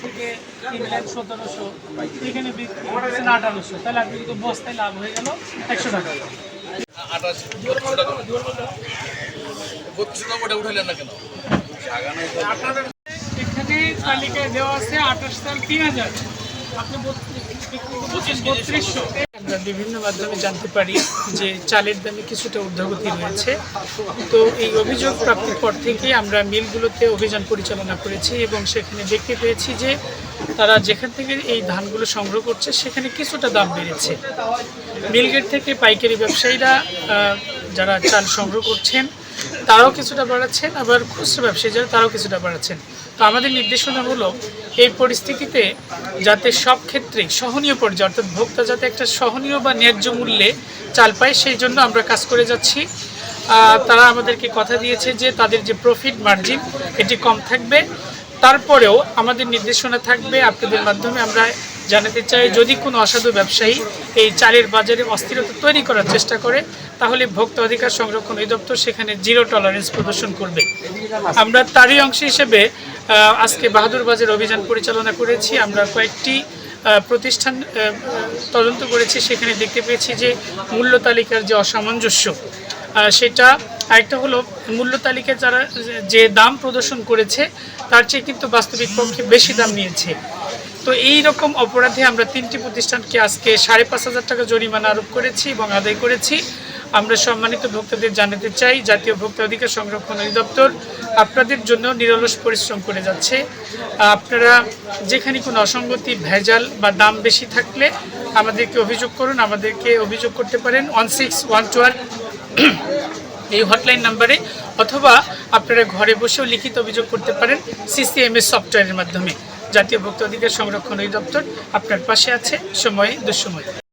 থেকে কিনলেন 1700, এখানে বিক্রি করছেন 1800, তাহলে আপনি কিন্তু বস্তায় লাভ হয়ে গেল 100 টাকা। এখানে তালিকায় দেওয়া আছে 28 সাল 3000, আপনি 3200। আমরা বিভিন্ন মাধ্যমে জানতে পারি যে চালের দামে কিছুটা ঊর্ধ্বগতি রয়েছে। তো এই অভিযোগ প্রাপ্তির পর থেকে আমরা মিলগুলোতে অভিযান পরিচালনা করেছি এবং সেখানে দেখতে পেয়েছি যে তারা যেখান থেকে এই ধানগুলো সংগ্রহ করছে সেখানে কিছুটা দাম বেড়েছে। মিলগেট থেকে পাইকারি ব্যবসায়ীরা যারা চাল সংগ্রহ করছেন তারাও কিছুটা বাড়াচ্ছেন, আবার খুচরা ব্যবসায়ী যারা তারাও কিছুটা বাড়াচ্ছেন। তো আমাদের নির্দেশনা হলো এই পরিস্থিতিতে যাতে সব ক্ষেত্রে সহনীয় পর্যায়ে, অর্থাৎ ভোক্তা যাতে একটা সহনীয় বা ন্যায্য মূল্যে চাল পায়, সেই জন্য আমরা কাজ করে যাচ্ছি। তারা আমাদেরকে কথা দিয়েছে যে তাদের যে প্রফিট মার্জিন এটি কম থাকবে। তারপরেও আমাদের নির্দেশনা থাকবে, আপনাদের মাধ্যমে আমরা জানাতে চাই, যদি কোনো অসাধু ব্যবসায়ী এই চালের বাজারে অস্থিরতা তৈরি করার চেষ্টা করে তাহলে ভোক্তা অধিকার সংরক্ষণ অধিদপ্তর সেখানে জিরো টলারেন্স প্রদর্শন করবে। আমরা তারই অংশ হিসেবে আজকে বাহাদুর বাজার অভিযান পরিচালনা করেছি। আমরা কয়েকটি প্রতিষ্ঠান তদন্ত করেছি, সেখানে দেখতে পেয়েছি যে মূল্য তালিকার যে অসামঞ্জস্য সেটা, আরেকটা হলো মূল্য তালিকায় যারা যে দাম প্রদর্শন করেছে তার চেয়ে কিন্তু বাস্তবিক পক্ষে বেশি দাম নিয়েছে। তো এই রকম অপরাধে আমরা 3টি প্রতিষ্ঠানকে আজকে 5,500 টাকা জরিমানা আরোপ করেছি এবং আদায় করেছি। আমরা সম্মানিত ভোক্তাদের জানাতে চাই, জাতীয় ভোক্তা অধিকার সংরক্ষণ অধিদপ্তর আপনাদের জন্য নিরলস পরিশ্রম করে যাচ্ছে। আপনারা যেখানে কোনো অসঙ্গতি, ভেজাল বা দাম বেশি থাকলে আমাদেরকে অভিযোগ করুন। আমাদেরকে অভিযোগ করতে পারেন 1612 এই হটলাইন নাম্বারে, অথবা আপনারা ঘরে বসেও লিখিত অভিযোগ করতে পারেন সিসিএমএস সফটওয়্যারের মাধ্যমে। জাতীয় ভোক্তা অধিকার সংরক্ষণ অধিদপ্তর আপনার পাশে আছে সময়ে দুঃসময়ে।